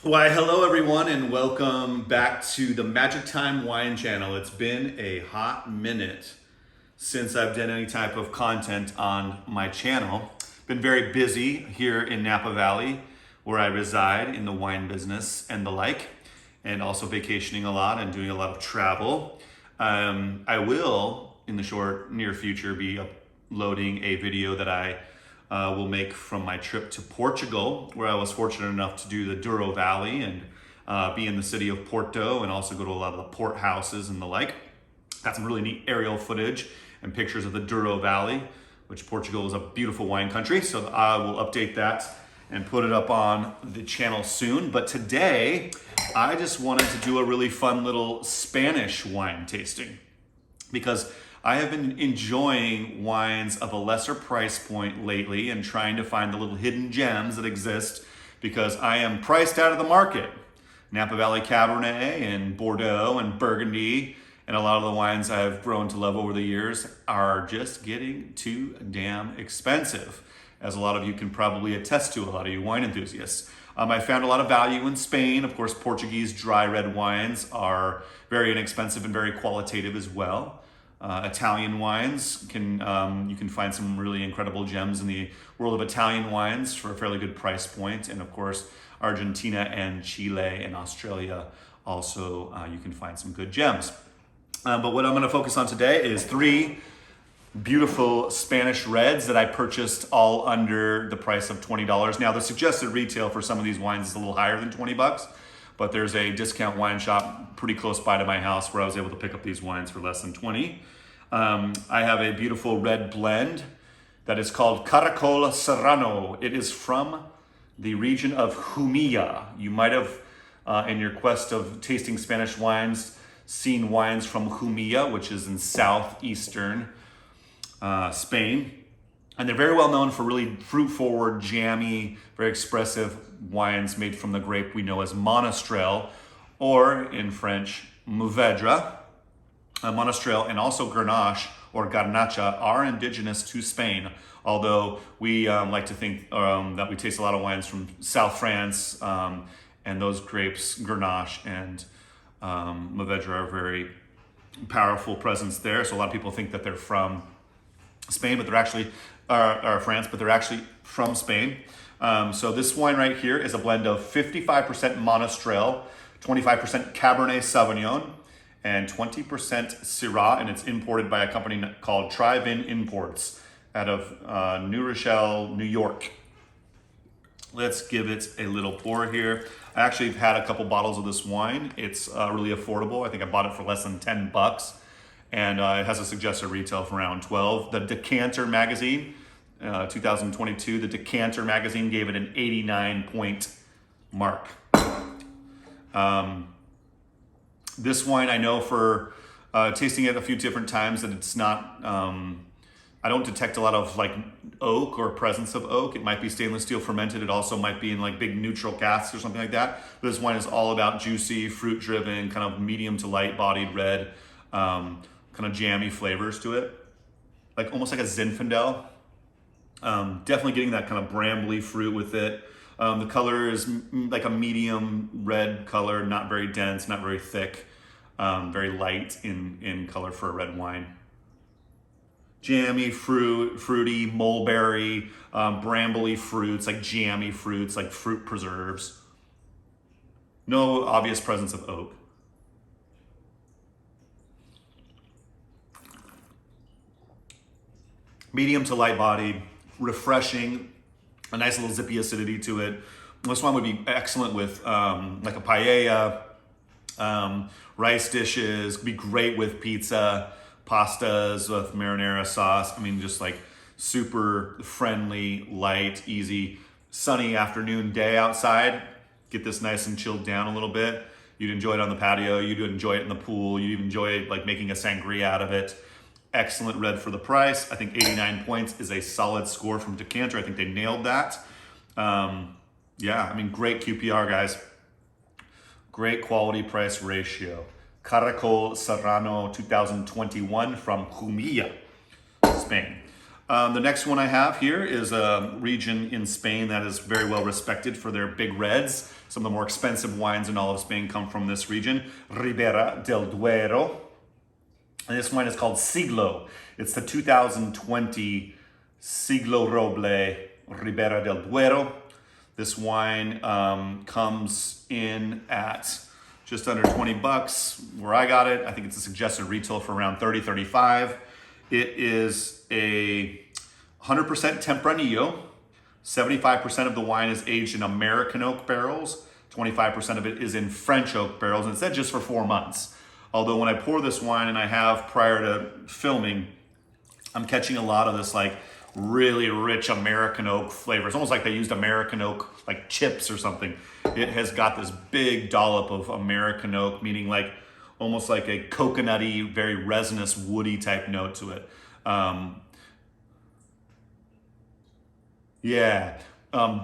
Why, hello everyone, and welcome back to the Magic Time Wine channel. It's been a hot minute since I've done any type of content on my channel. Been very busy here in Napa Valley, where I reside in the wine business and the like, and also vacationing a lot and doing a lot of travel. I will, in the near future, be uploading a video that I will make from my trip to Portugal, where I was fortunate enough to do the Douro Valley and be in the city of Porto and also go to a lot of the port houses and the like. Got some really neat aerial footage and pictures of the Douro Valley, which Portugal is a beautiful wine country. So I will update that and put it up on the channel soon. But today, I just wanted to do a really fun little Spanish wine tasting because I have been enjoying wines of a lesser price point lately and trying to find the little hidden gems that exist because I am priced out of the market. Napa Valley Cabernet and Bordeaux and Burgundy and a lot of the wines I've grown to love over the years are just getting too damn expensive, as a lot of you can probably attest to, a lot of you wine enthusiasts. I found a lot of value in Spain. Of course, Portuguese dry red wines are very inexpensive and very qualitative as well. Italian wines you can find some really incredible gems in the world of Italian wines for a fairly good price point. And of course, Argentina and Chile and Australia also you can find some good gems. But what I'm going to focus on today is three beautiful Spanish reds that I purchased all under the price of $20. Now, the suggested retail for some of these wines is a little higher than 20 bucks. But there's a discount wine shop pretty close by to my house where I was able to pick up these wines for less than 20. I have a beautiful red blend that is called Caracol Serrano. It is from the region of Jumilla. You might have, in your quest of tasting Spanish wines, seen wines from Jumilla, which is in southeastern Spain. And they're very well known for really fruit-forward, jammy, very expressive wines made from the grape we know as Monastrell, or in French, Mourvedre. Monastrell and also Grenache or Garnacha are indigenous to Spain, although we like to think that we taste a lot of wines from South France, and those grapes, Grenache and Mourvedre, are very powerful presence there. So a lot of people think that they're from Spain, but they're actually are France, but they're actually from Spain. So this wine right here is a blend of 55% Monastrell, 25% Cabernet Sauvignon, and 20% Syrah, and it's imported by a company called Tri-Vin Imports out of New Rochelle, New York. Let's give it a little pour here. I actually have had a couple bottles of this wine. It's really affordable. I think I bought it for less than 10 bucks. And it has a suggested retail for around 12. The Decanter magazine, 2022, the Decanter magazine gave it an 89 point mark. This wine, I know for tasting it a few different times that it's not, I don't detect a lot of like oak or presence of oak. It might be stainless steel fermented. It also might be in like big neutral casks or something like that. But this wine is all about juicy, fruit driven, kind of medium to light bodied red, kind of jammy flavors to it, like almost like a Zinfandel. Definitely getting that kind of brambly fruit with it. The color is like a medium red color, not very dense, not very thick, very light in color for a red wine. Jammy fruity, mulberry, brambly fruits, like jammy fruits, like fruit preserves. No obvious presence of oak. Medium to light bodied, refreshing, a nice little zippy acidity to it. This one would be excellent with like a paella, rice dishes, be great with pizza, pastas with marinara sauce. I mean, just like super friendly, light, easy, sunny afternoon day outside. Get this nice and chilled down a little bit. You'd enjoy it on the patio, you'd enjoy it in the pool, you'd enjoy like making a sangria out of it. Excellent red for the price. I think 89 points is a solid score from Decanter. I think they nailed that. Yeah, I mean, great QPR, guys. Great quality price ratio. Caracol Serrano 2021 from Jumilla, Spain. The next one I have here is a region in Spain that is very well respected for their big reds. Some of the more expensive wines in all of Spain come from this region, Ribera del Duero. And this wine is called Siglo. It's the 2020 Siglo Roble Ribera del Duero. This wine comes in at just under 20 bucks where I got it. I think it's a suggested retail for around 30, 35. It is a 100% Tempranillo. 75% of the wine is aged in American oak barrels. 25% of it is in French oak barrels, and it's said just for 4 months. Although when I pour this wine, and I have prior to filming, I'm catching a lot of this like really rich American oak flavor. It's almost like they used American oak like chips or something. It has got this big dollop of American oak, meaning like almost like a coconutty, very resinous, woody type note to it.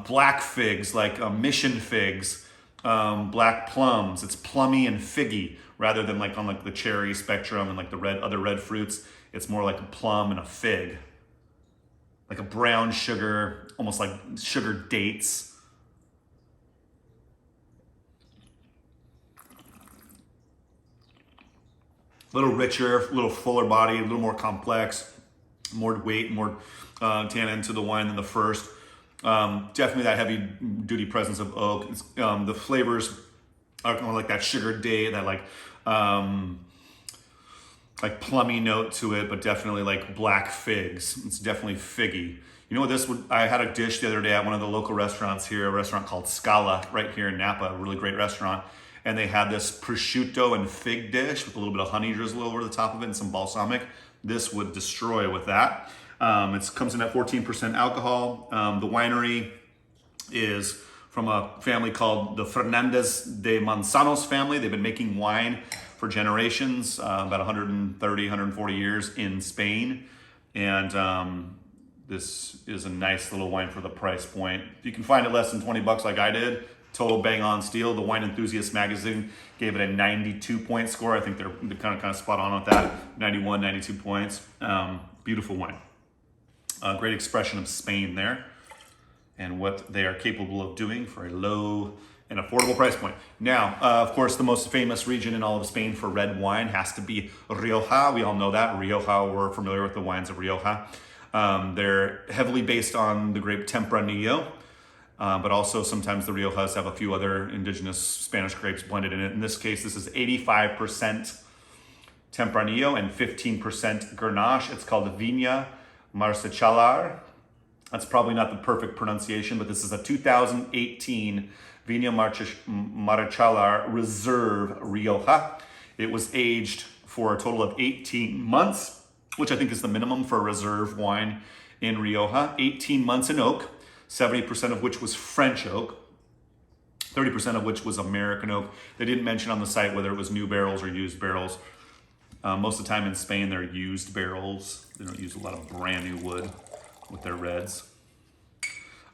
Black figs, like mission figs, black plums. It's plummy and figgy rather than like on like the cherry spectrum and like the other red fruits. It's more like a plum and a fig, like a brown sugar, almost like sugar dates. A little richer, a little fuller body, a little more complex, more weight, more tannin to the wine than the first. Definitely that heavy duty presence of oak. The flavors are kind of like that sugar date, that like plummy note to it, but definitely like black figs. It's definitely figgy. You know what I had a dish the other day at one of the local restaurants here, a restaurant called Scala right here in Napa, a really great restaurant. And they had this prosciutto and fig dish with a little bit of honey drizzle over the top of it and some balsamic. This would destroy with that. It comes in at 14% alcohol. The winery is from a family called the Fernandez de Manzanos family. They've been making wine for generations, about 130, 140 years in Spain. And this is a nice little wine for the price point. If you can find it less than 20 bucks like I did, total bang on steal. The Wine Enthusiast magazine gave it a 92 point score. I think they're kind of spot on with that. 91, 92 points. Beautiful wine. Great expression of Spain there and what they are capable of doing for a low and affordable price point. Now, of course, the most famous region in all of Spain for red wine has to be Rioja. We all know that. Rioja, we're familiar with the wines of Rioja. They're heavily based on the grape Tempranillo, but also sometimes the Riojas have a few other indigenous Spanish grapes blended in it. In this case, this is 85% Tempranillo and 15% Grenache. It's called Viña Marcechalar. That's probably not the perfect pronunciation, but this is a 2018 Viña Marcechalar Reserve Rioja. It was aged for a total of 18 months, which I think is the minimum for a reserve wine in Rioja. 18 months in oak, 70% of which was French oak, 30% of which was American oak. They didn't mention on the site whether it was new barrels or used barrels. Most of the time in Spain, they're used barrels. They don't use a lot of brand new wood with their reds.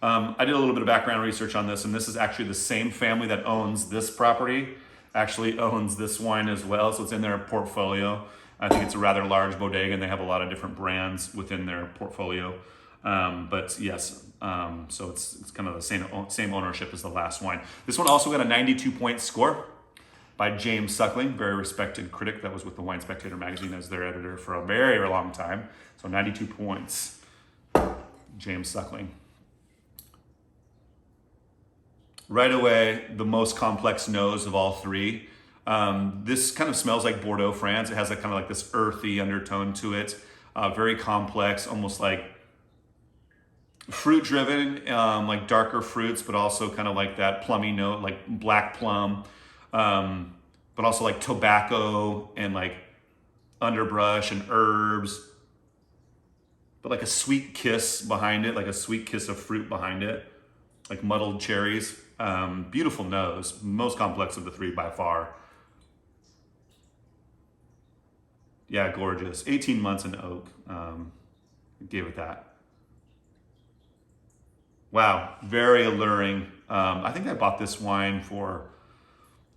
I did a little bit of background research on this, and this is actually the same family that owns this property, actually owns this wine as well, so it's in their portfolio. I think it's a rather large bodega, and they have a lot of different brands within their portfolio. But yes, so it's kind of the same ownership as the last wine. This one also got a 92 point score by James Suckling, very respected critic that was with the Wine Spectator magazine as their editor for a very, very long time. So 92 points, James Suckling. Right away, the most complex nose of all three. This kind of smells like Bordeaux, France. It has a kind of like this earthy undertone to it. Very complex, almost like fruit driven, like darker fruits, but also kind of like that plummy note, like black plum, but also like tobacco and like underbrush and herbs, but like a sweet kiss behind it, like a sweet kiss of fruit behind it, like muddled cherries. Beautiful nose, most complex of the three by far. Yeah, gorgeous. 18 months in oak. Gave it that. Wow, very alluring. I think I bought this wine for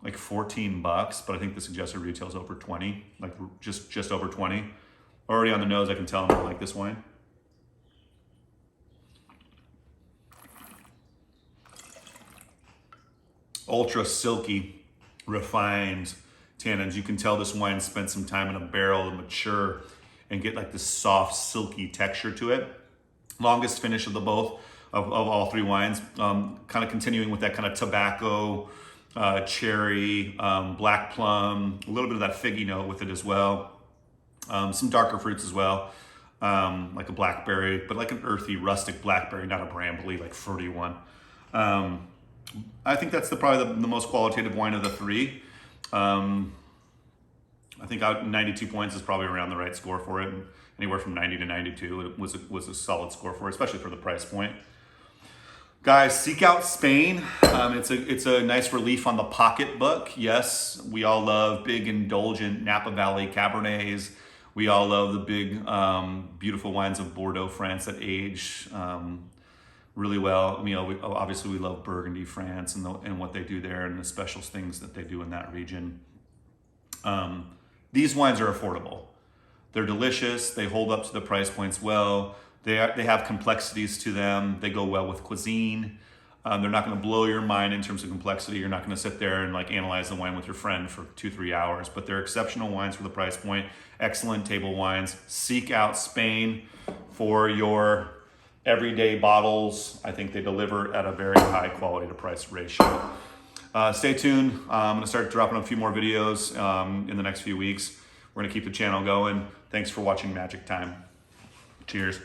like 14 bucks, but I think the suggested retail is over 20, like just over 20. Already on the nose, I can tell I like this wine. ultra silky, refined tannins. You can tell this wine spent some time in a barrel to mature and get like this soft, silky texture to it. Longest finish of the both of all three wines. Kind of continuing with that kind of tobacco, cherry, black plum, a little bit of that figgy note with it as well. Some darker fruits as well, like a blackberry, but like an earthy, rustic blackberry, not a brambly, like fruity one. I think that's probably the most qualitative wine of the three. I think 92 points is probably around the right score for it. Anywhere from 90 to 92 was a solid score for it, especially for the price point. Guys, seek out Spain. It's a nice relief on the pocketbook. Yes, we all love big, indulgent Napa Valley Cabernets. We all love the big, beautiful wines of Bordeaux, France that age really well. Obviously we love Burgundy, France, and what they do there, and the special things that they do in that region. These wines are affordable. They're delicious. They hold up to the price points well. They have complexities to them. They go well with cuisine. They're not going to blow your mind in terms of complexity. You're not going to sit there and like analyze the wine with your friend for 2-3 hours, but they're exceptional wines for the price point. Excellent table wines. Seek out Spain for your everyday bottles. I think they deliver at a very high quality to price ratio. Stay tuned. I'm going to start dropping a few more videos in the next few weeks. We're going to keep the channel going. Thanks for watching Magic Time. Cheers.